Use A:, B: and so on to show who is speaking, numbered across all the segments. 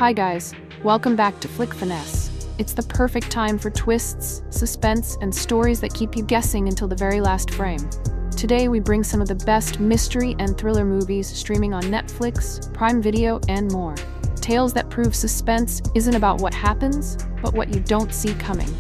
A: Hi guys, welcome back to Flick Finesse. It's the perfect time for twists, suspense, and stories that keep you guessing until the very last frame. Today we bring some of the best mystery and thriller movies streaming on Netflix, Prime Video, and more. Tales that prove suspense isn't about what happens, but what you don't see coming.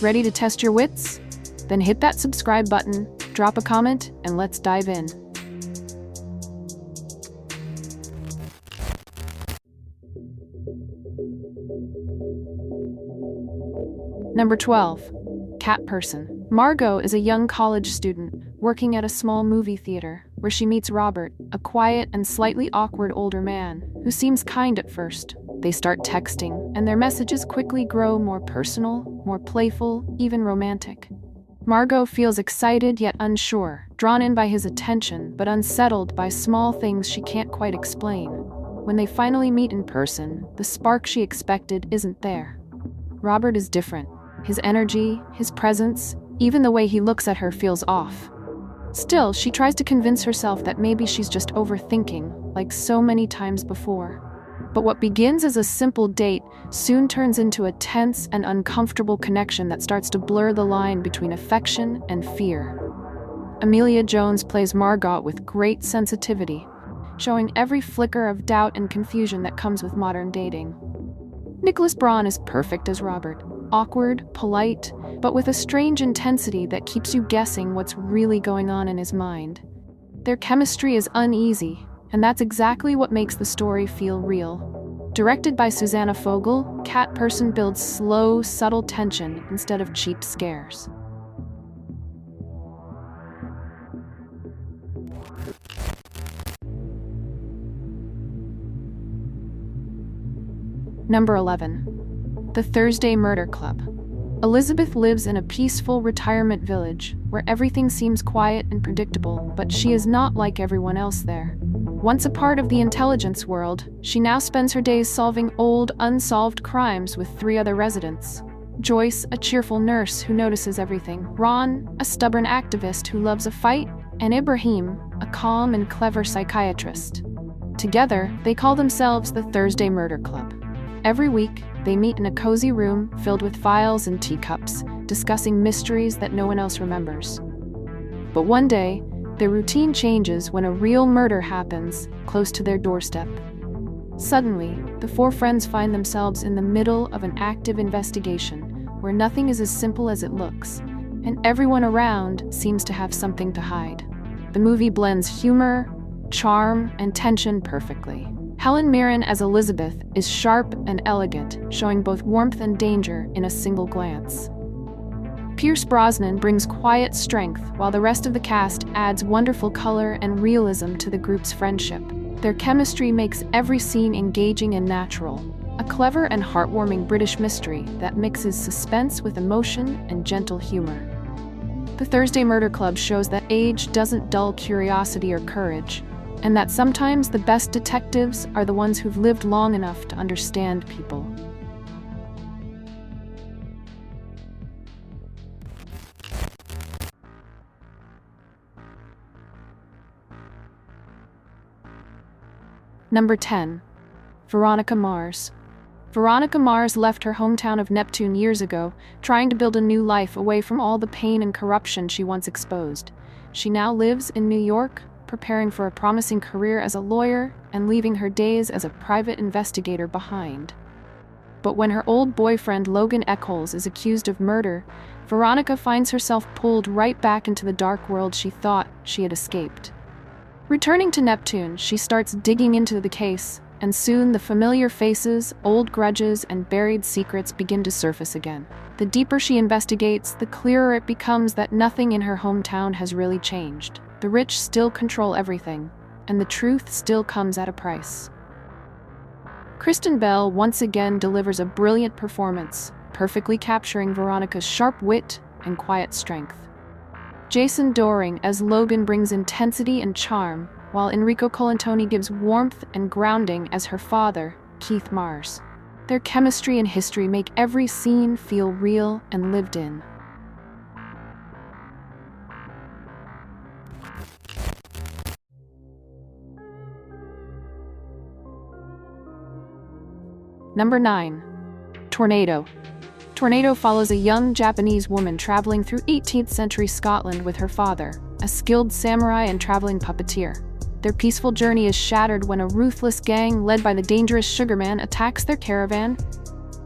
A: Ready to test your wits? Then hit that subscribe button, drop a comment, and let's dive in. Number 12. Cat Person. Margot is a young college student working at a small movie theater where she meets Robert, a quiet and slightly awkward older man who seems kind at first. They start texting, and their messages quickly grow more personal, more playful, even romantic. Margot feels excited yet unsure, drawn in by his attention but unsettled by small things she can't quite explain. When they finally meet in person, the spark she expected isn't there. Robert is different. His energy, his presence, even the way he looks at her feels off. Still, she tries to convince herself that maybe she's just overthinking, like so many times before. But what begins as a simple date soon turns into a tense and uncomfortable connection that starts to blur the line between affection and fear. Emilia Jones plays Margot with great sensitivity, showing every flicker of doubt and confusion that comes with modern dating. Nicholas Braun is perfect as Robert. Awkward, polite, but with a strange intensity that keeps you guessing what's really going on in his mind. Their chemistry is uneasy, and that's exactly what makes the story feel real. Directed by Susanna Fogel, Cat Person builds slow, subtle tension instead of cheap scares. Number 11. The Thursday Murder Club. Elizabeth lives in a peaceful retirement village where everything seems quiet and predictable, but she is not like everyone else there. Once a part of the intelligence world, she now spends her days solving old, unsolved crimes with 3 other residents. Joyce, a cheerful nurse who notices everything, Ron, a stubborn activist who loves a fight, and Ibrahim, a calm and clever psychiatrist. Together, they call themselves the Thursday Murder Club. Every week, they meet in a cozy room filled with files and teacups, discussing mysteries that no one else remembers. But one day, their routine changes when a real murder happens close to their doorstep. Suddenly, the 4 friends find themselves in the middle of an active investigation where nothing is as simple as it looks, and everyone around seems to have something to hide. The movie blends humor, charm, and tension perfectly. Helen Mirren as Elizabeth is sharp and elegant, showing both warmth and danger in a single glance. Pierce Brosnan brings quiet strength, while the rest of the cast adds wonderful color and realism to the group's friendship. Their chemistry makes every scene engaging and natural, a clever and heartwarming British mystery that mixes suspense with emotion and gentle humor. The Thursday Murder Club shows that age doesn't dull curiosity or courage, and that sometimes the best detectives are the ones who've lived long enough to understand people. Number 10. Veronica Mars. Veronica Mars left her hometown of Neptune years ago, trying to build a new life away from all the pain and corruption she once exposed. She now lives in New York, preparing for a promising career as a lawyer and leaving her days as a private investigator behind. But when her old boyfriend Logan Eccles is accused of murder, Veronica finds herself pulled right back into the dark world she thought she had escaped. Returning to Neptune, she starts digging into the case, and soon the familiar faces, old grudges, and buried secrets begin to surface again. The deeper she investigates, the clearer it becomes that nothing in her hometown has really changed. The rich still control everything, and the truth still comes at a price. Kristen Bell once again delivers a brilliant performance, perfectly capturing Veronica's sharp wit and quiet strength. Jason Dohring as Logan brings intensity and charm, while Enrico Colantoni gives warmth and grounding as her father, Keith Mars. Their chemistry and history make every scene feel real and lived in. Number 9. Tornado. Tornado follows a young Japanese woman traveling through 18th century Scotland with her father, a skilled samurai and traveling puppeteer. Their peaceful journey is shattered when a ruthless gang led by the dangerous Sugarman attacks their caravan,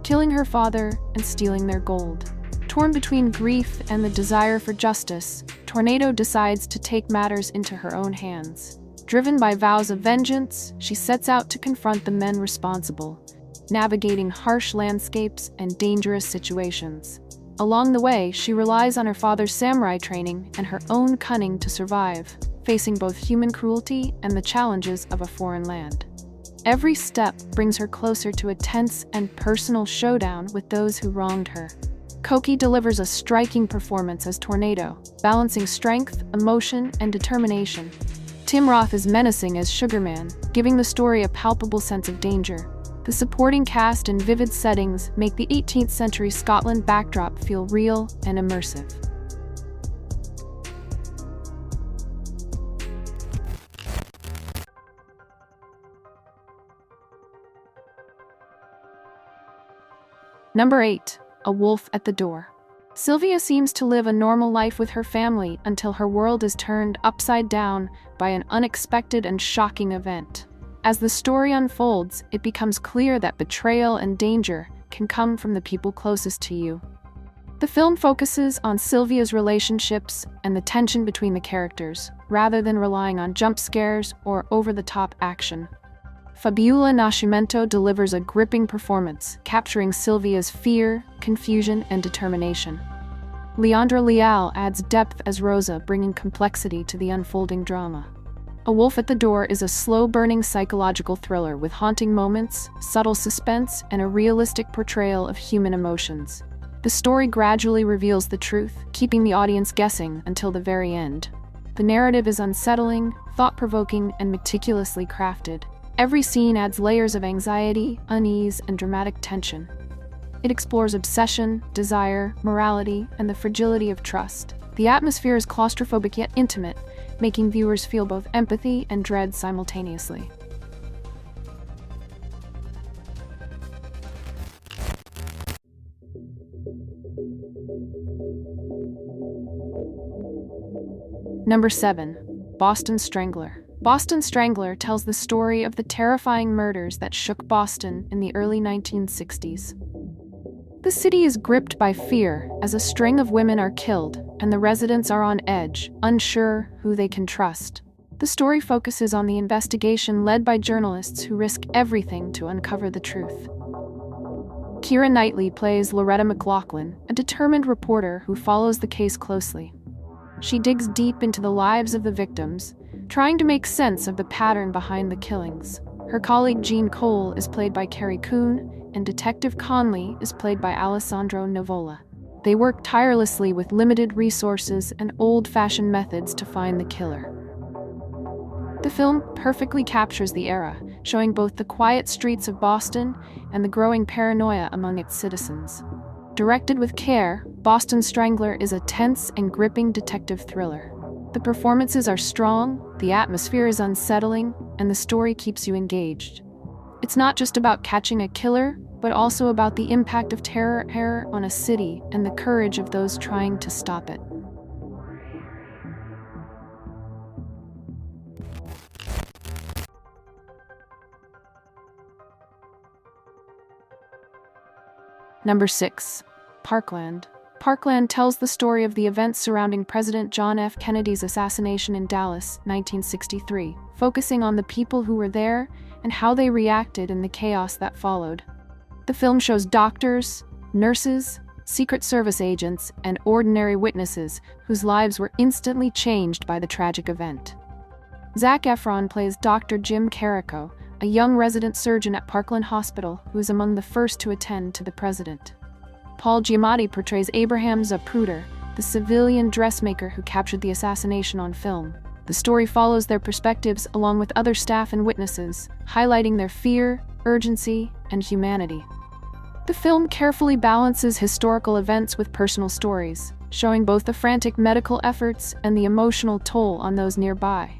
A: killing her father and stealing their gold. Torn between grief and the desire for justice, Tornado decides to take matters into her own hands. Driven by vows of vengeance, she sets out to confront the men responsible, navigating harsh landscapes and dangerous situations. Along the way, she relies on her father's samurai training and her own cunning to survive, facing both human cruelty and the challenges of a foreign land. Every step brings her closer to a tense and personal showdown with those who wronged her. Koki delivers a striking performance as Tornado, balancing strength, emotion, and determination. Tim Roth is menacing as Sugarman, giving the story a palpable sense of danger. The supporting cast and vivid settings make the 18th century Scotland backdrop feel real and immersive. Number 8. A Wolf at the Door. Sylvia seems to live a normal life with her family until her world is turned upside down by an unexpected and shocking event. As the story unfolds, it becomes clear that betrayal and danger can come from the people closest to you. The film focuses on Sylvia's relationships and the tension between the characters, rather than relying on jump scares or over-the-top action. Fabiola Nascimento delivers a gripping performance, capturing Sylvia's fear, confusion, and determination. Leandra Leal adds depth as Rosa, bringing complexity to the unfolding drama. A Wolf at the Door is a slow-burning psychological thriller with haunting moments, subtle suspense, and a realistic portrayal of human emotions. The story gradually reveals the truth, keeping the audience guessing until the very end. The narrative is unsettling, thought-provoking, and meticulously crafted. Every scene adds layers of anxiety, unease, and dramatic tension. It explores obsession, desire, morality, and the fragility of trust. The atmosphere is claustrophobic yet intimate, making viewers feel both empathy and dread simultaneously. Number 7. Boston Strangler. Boston Strangler tells the story of the terrifying murders that shook Boston in the early 1960s. The city is gripped by fear as a string of women are killed, and the residents are on edge, unsure who they can trust. The story focuses on the investigation led by journalists who risk everything to uncover the truth. Keira Knightley plays Loretta McLaughlin, a determined reporter who follows the case closely. She digs deep into the lives of the victims, trying to make sense of the pattern behind the killings. Her colleague Jean Cole is played by Carrie Coon, and Detective Conley is played by Alessandro Nivola. They work tirelessly with limited resources and old-fashioned methods to find the killer. The film perfectly captures the era, showing both the quiet streets of Boston and the growing paranoia among its citizens. Directed with care, Boston Strangler is a tense and gripping detective thriller. The performances are strong, the atmosphere is unsettling, and the story keeps you engaged. It's not just about catching a killer, but also about the impact of terror on a city and the courage of those trying to stop it. Number 6. Parkland. Parkland tells the story of the events surrounding President John F. Kennedy's assassination in Dallas, 1963, focusing on the people who were there and how they reacted in the chaos that followed. The film shows doctors, nurses, Secret Service agents, and ordinary witnesses whose lives were instantly changed by the tragic event. Zac Efron plays Dr. Jim Carrico, a young resident surgeon at Parkland Hospital who is among the first to attend to the president. Paul Giamatti portrays Abraham Zapruder, the civilian dressmaker who captured the assassination on film. The story follows their perspectives along with other staff and witnesses, highlighting their fear, urgency, and humanity. The film carefully balances historical events with personal stories, showing both the frantic medical efforts and the emotional toll on those nearby.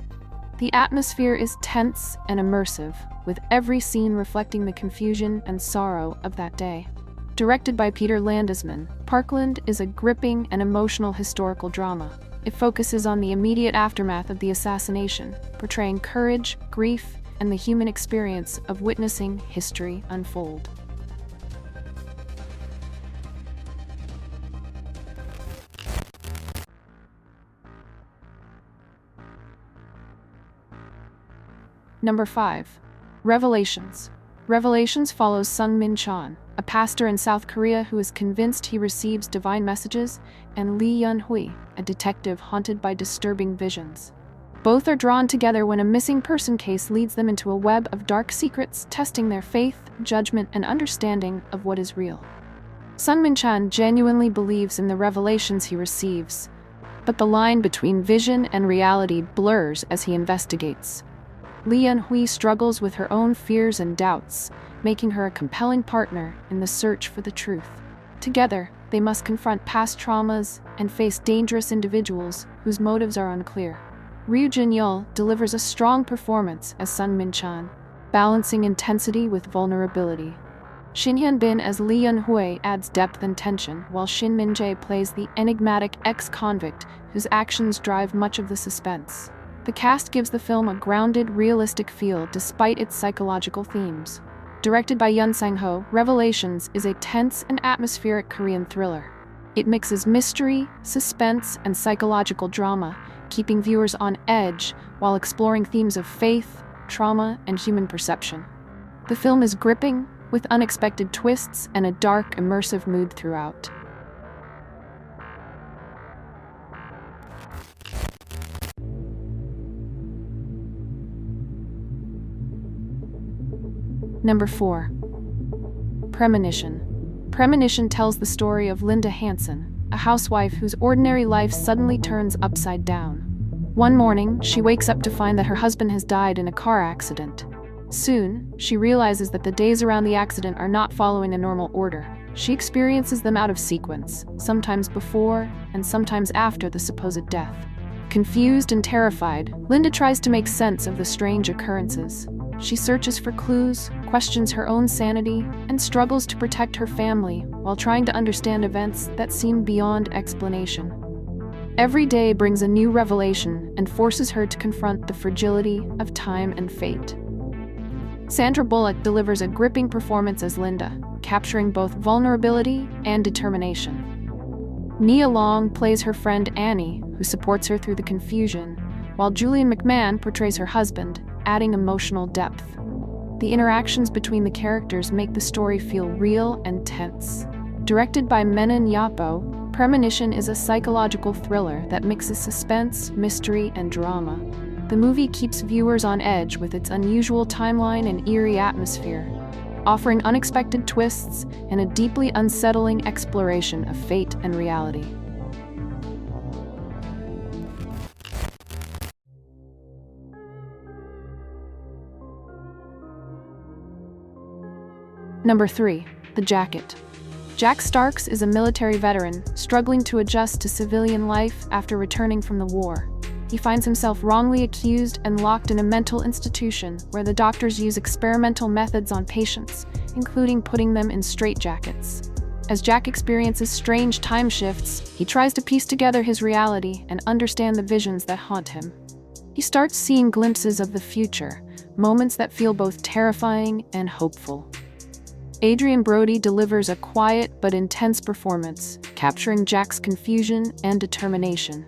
A: The atmosphere is tense and immersive, with every scene reflecting the confusion and sorrow of that day. Directed by Peter Landesman, Parkland is a gripping and emotional historical drama. It focuses on the immediate aftermath of the assassination, portraying courage, grief, and the human experience of witnessing history unfold. Number 5. Revelations. Revelations follows Sung Min Chan, a pastor in South Korea who is convinced he receives divine messages, and Lee Yun-hui, a detective haunted by disturbing visions. Both are drawn together when a missing person case leads them into a web of dark secrets, testing their faith, judgment, and understanding of what is real. Sung Min Chan genuinely believes in the revelations he receives, but the line between vision and reality blurs as he investigates. Lee Yun-hui struggles with her own fears and doubts, making her a compelling partner in the search for the truth. Together, they must confront past traumas and face dangerous individuals whose motives are unclear. Ryu Jin-yeol delivers a strong performance as Sung Min Chan, balancing intensity with vulnerability. Shin Hyun-bin as Lee Yun-hui adds depth and tension, while Shin Min-jae plays the enigmatic ex-convict whose actions drive much of the suspense. The cast gives the film a grounded, realistic feel despite its psychological themes. Directed by Yoon Sang-ho, Revelations is a tense and atmospheric Korean thriller. It mixes mystery, suspense, and psychological drama, keeping viewers on edge while exploring themes of faith, trauma, and human perception. The film is gripping, with unexpected twists and a dark, immersive mood throughout. Number 4. Premonition. Premonition tells the story of Linda Hansen, a housewife whose ordinary life suddenly turns upside down. One morning, she wakes up to find that her husband has died in a car accident. Soon, she realizes that the days around the accident are not following a normal order. She experiences them out of sequence, sometimes before and sometimes after the supposed death. Confused and terrified, Linda tries to make sense of the strange occurrences. She searches for clues, questions her own sanity, and struggles to protect her family while trying to understand events that seem beyond explanation. Every day brings a new revelation and forces her to confront the fragility of time and fate. Sandra Bullock delivers a gripping performance as Linda, capturing both vulnerability and determination. Nia Long plays her friend Annie, who supports her through the confusion, while Julian McMahon portrays her husband, adding emotional depth. The interactions between the characters make the story feel real and tense. Directed by Menon Yapo, Premonition is a psychological thriller that mixes suspense, mystery, and drama. The movie keeps viewers on edge with its unusual timeline and eerie atmosphere, offering unexpected twists and a deeply unsettling exploration of fate and reality. Number 3. The Jacket. Jack Starks is a military veteran struggling to adjust to civilian life after returning from the war. He finds himself wrongly accused and locked in a mental institution where the doctors use experimental methods on patients, including putting them in straitjackets. As Jack experiences strange time shifts, he tries to piece together his reality and understand the visions that haunt him. He starts seeing glimpses of the future, moments that feel both terrifying and hopeful. Adrien Brody delivers a quiet but intense performance, capturing Jack's confusion and determination.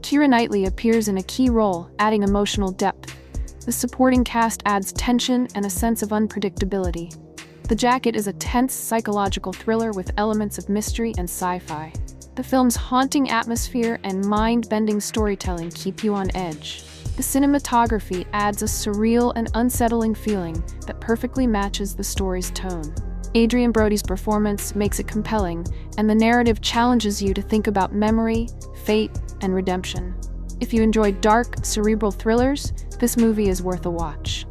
A: Keira Knightley appears in a key role, adding emotional depth. The supporting cast adds tension and a sense of unpredictability. The Jacket is a tense psychological thriller with elements of mystery and sci-fi. The film's haunting atmosphere and mind-bending storytelling keep you on edge. The cinematography adds a surreal and unsettling feeling that perfectly matches the story's tone. Adrien Brody's performance makes it compelling, and the narrative challenges you to think about memory, fate, and redemption. If you enjoy dark, cerebral thrillers, this movie is worth a watch.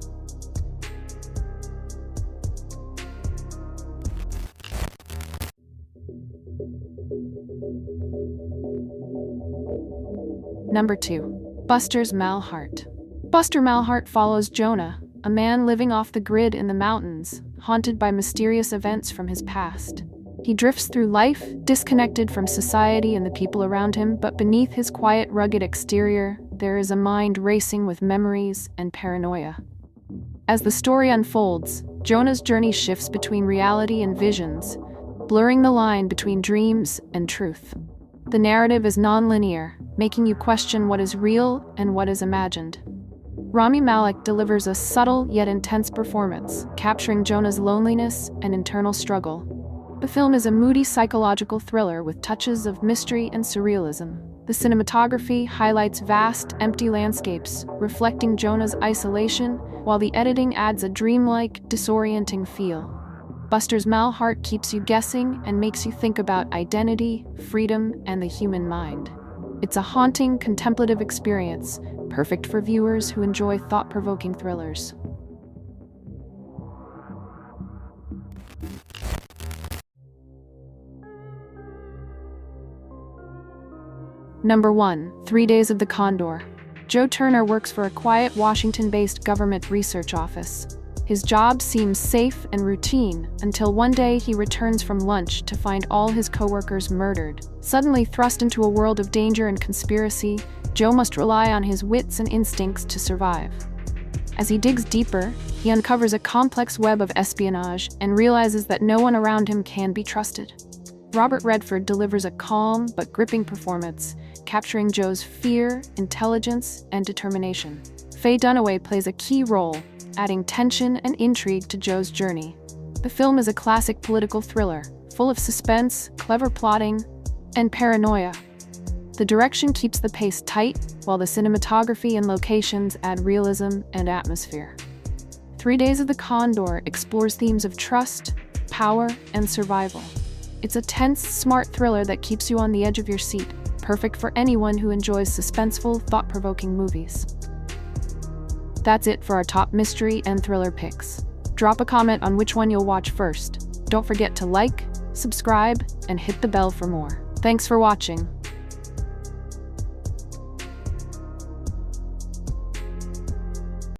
A: Number 2. Buster's Malheart. Buster Malhart follows Jonah, a man living off the grid in the mountains, haunted by mysterious events from his past. He drifts through life, disconnected from society and the people around him, but beneath his quiet, rugged exterior, there is a mind racing with memories and paranoia. As the story unfolds, Jonah's journey shifts between reality and visions, blurring the line between dreams and truth. The narrative is non-linear, making you question what is real and what is imagined. Rami Malek delivers a subtle yet intense performance, capturing Jonah's loneliness and internal struggle. The film is a moody psychological thriller with touches of mystery and surrealism. The cinematography highlights vast, empty landscapes, reflecting Jonah's isolation, while the editing adds a dreamlike, disorienting feel. Buster's Malhart keeps you guessing and makes you think about identity, freedom, and the human mind. It's a haunting, contemplative experience, perfect for viewers who enjoy thought-provoking thrillers. Number 1. 3 Days of the Condor. Joe Turner works for a quiet Washington-based government research office. His job seems safe and routine until one day he returns from lunch to find all his coworkers murdered. Suddenly thrust into a world of danger and conspiracy, Joe must rely on his wits and instincts to survive. As he digs deeper, he uncovers a complex web of espionage and realizes that no one around him can be trusted. Robert Redford delivers a calm but gripping performance, capturing Joe's fear, intelligence, and determination. Faye Dunaway plays a key role, adding tension and intrigue to Joe's journey. The film is a classic political thriller, full of suspense, clever plotting, and paranoia. The direction keeps the pace tight, while the cinematography and locations add realism and atmosphere. 3 Days of the Condor explores themes of trust, power, and survival. It's a tense, smart thriller that keeps you on the edge of your seat, perfect for anyone who enjoys suspenseful, thought-provoking movies. That's it for our top mystery and thriller picks. Drop a comment on which one you'll watch first. Don't forget to like, subscribe, and hit the bell for more. Thanks for watching.